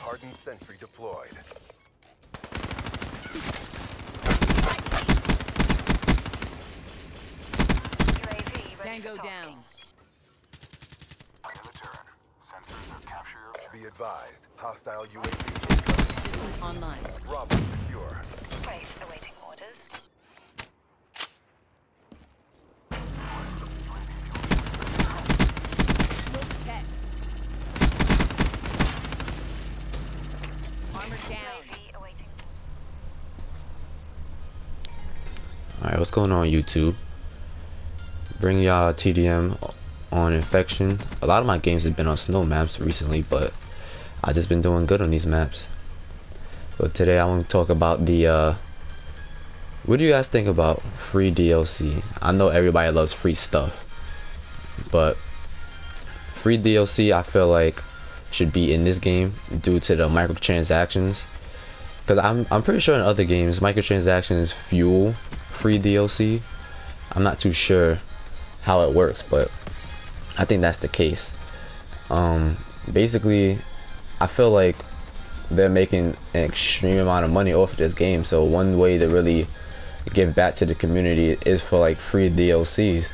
Hardened sentry deployed. UAV ready Tango for tasking. down. Clear the turn. Sensors have captured your Be advised, hostile UAV incoming. System online. Bravo secure. Wait, awaiting orders. Smoke check. Armor down. UAV awaiting Alright, what's going on YouTube? Bring y'all TDM on Infection. A lot of my games have been on snow maps recently, but I just been doing good on these maps. But today I want to talk about the what do you guys think about free DLC? I know everybody loves free stuff, but free DLC I feel like should be in this game due to the microtransactions. Because I'm pretty sure in other games microtransactions fuel free DLC. I'm not too sure how it works, but I think that's the case. Basically I feel like they're making an extreme amount of money off of this game, so one way to really give back to the community is for like free DLCs.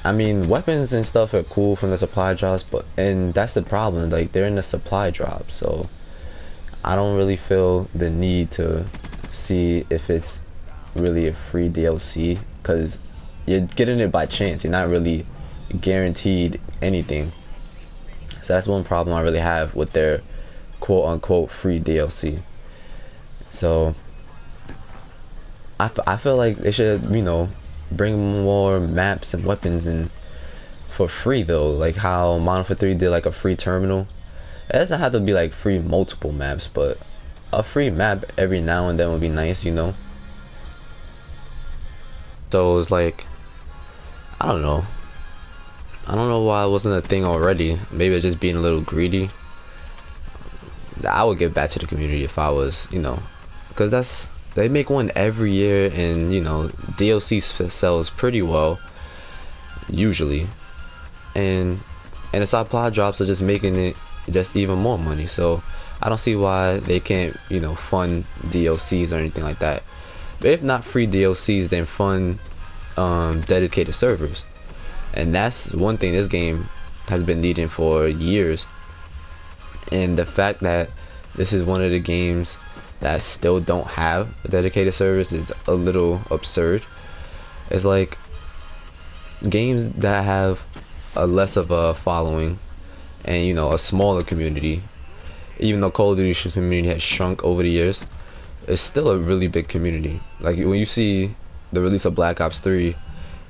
I mean, weapons and stuff are cool from the supply drops, and that's the problem, like they're in the supply drop, so I don't really feel the need to see if it's really a free DLC, because you're getting it by chance, you're not really guaranteed anything. So that's one problem I really have with their quote unquote free DLC. So I feel like they should, you know, bring more maps and weapons in for free though, like how Modern Warfare 3 did like a free terminal. It doesn't have to be like free multiple maps, but a free map every now and then would be nice, you know. So it's like, I don't know why it wasn't a thing already. Maybe it's just being a little greedy. I would give back to the community if I was, you know, because they make one every year, and you know DLC sells pretty well usually, and the supply drops are just making it just even more money. So I don't see why they can't, you know, fund DLCs or anything like that. But if not free DLCs, then fund dedicated servers, and that's one thing this game has been needing for years. And the fact that this is one of the games that still don't have a dedicated service is a little absurd. It's like games that have a less of a following and, you know, a smaller community, even though Call of Duty community has shrunk over the years, it's still a really big community. Like when you see the release of Black Ops 3,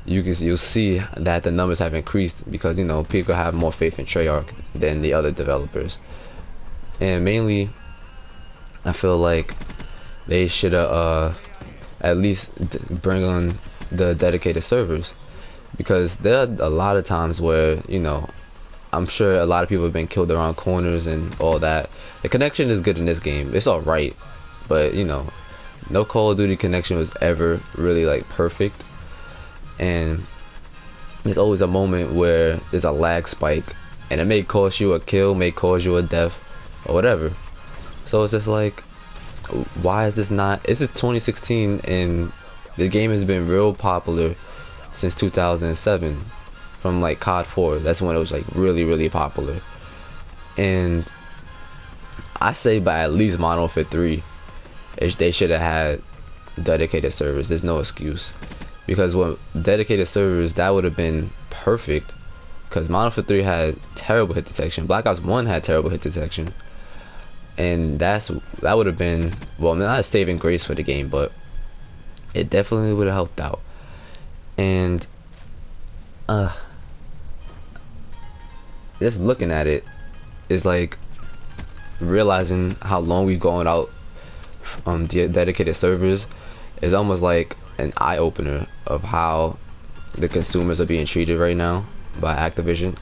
you'll see that the numbers have increased because, you know, people have more faith in Treyarch than the other developers. And mainly I feel like they should at least bring on the dedicated servers, because there are a lot of times where, you know, I'm sure a lot of people have been killed around corners and all that. The connection is good in this game, it's alright, but you know, no Call of Duty connection was ever really like perfect, and there's always a moment where there's a lag spike and it may cost you a kill, may cause you a death or whatever. So it's just like, why is this not, it's 2016 and the game has been real popular since 2007 from like COD 4. That's when it was like really popular, and I say by at least Modern Warfare 3 they should have had dedicated servers. There's no excuse, because with dedicated servers that would have been perfect, because Modern Warfare 3 had terrible hit detection, Black Ops 1 had terrible hit detection, and that would have been, well, not a saving grace for the game, but it definitely would have helped out. And just looking at it is like realizing how long we've gone out dedicated servers is almost like an eye-opener of how the consumers are being treated right now by Activision.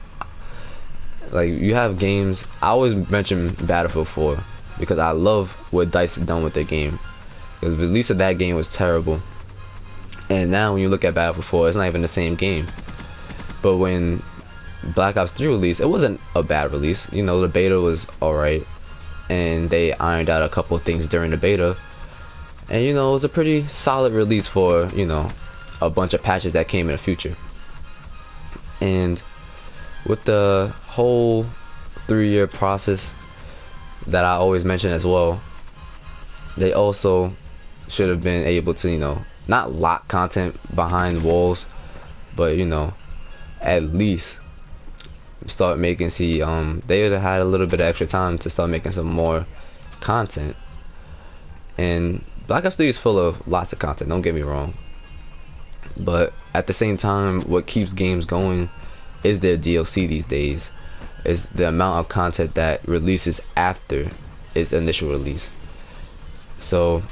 Like, you have games, I always mention Battlefield 4 because I love what DICE has done with their game. The release of that game was terrible, and now when you look at Battlefield 4, it's not even the same game. But when Black Ops 3 released, it wasn't a bad release. You know, the beta was alright, and they ironed out a couple of things during the beta, and you know, it was a pretty solid release for, you know, a bunch of patches that came in the future. And with the whole 3-year process that I always mention as well, they also should have been able to, you know, not lock content behind walls, but you know, at least start making, they would have had a little bit of extra time to start making some more content. And Black Ops 3 is full of lots of content, don't get me wrong, but at the same time, what keeps games going is their DLC these days, is the amount of content that releases after its initial release. So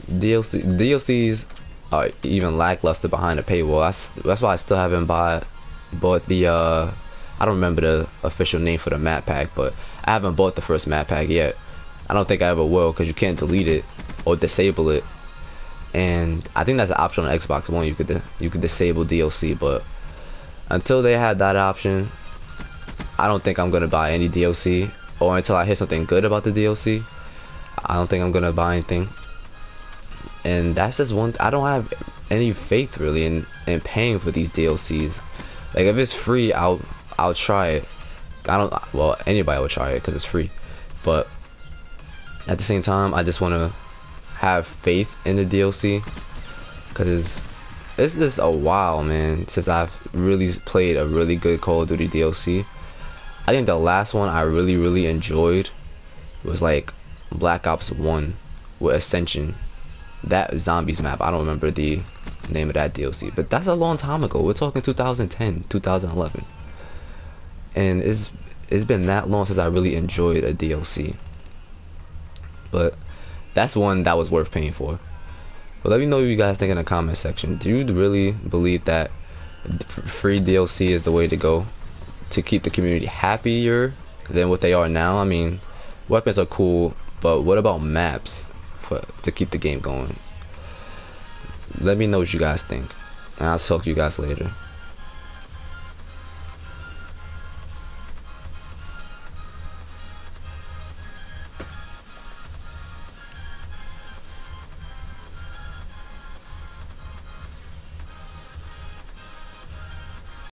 DLCs are even lackluster behind the paywall. That's why I still haven't bought the I don't remember the official name for the map pack, but I haven't bought the first map pack yet. I don't think I ever will, because you can't delete it or disable it, and I think that's an option on Xbox One. You could disable DLC, but until they had that option, I don't think I'm gonna buy any DLC, or until I hear something good about the DLC, I don't think I'm gonna buy anything. And that's just one. I don't have any faith really in paying for these DLCs. Like, if it's free, I'll try it. Well, anybody will try it because it's free, but at the same time, I just want to have faith in the DLC, because it's just a while, man, since I've really played a really good Call of Duty DLC. I think the last one I really enjoyed was like Black Ops 1 with Ascension. That zombies map, I don't remember the name of that DLC, but that's a long time ago. We're talking 2010, 2011, and it's been that long since I really enjoyed a DLC. But that's one that was worth paying for. But let me know what you guys think in the comment section. Do you really believe that free DLC is the way to go to keep the community happier than what they are now? I mean, weapons are cool, but what about maps to keep the game going? Let me know what you guys think, and I'll talk to you guys later.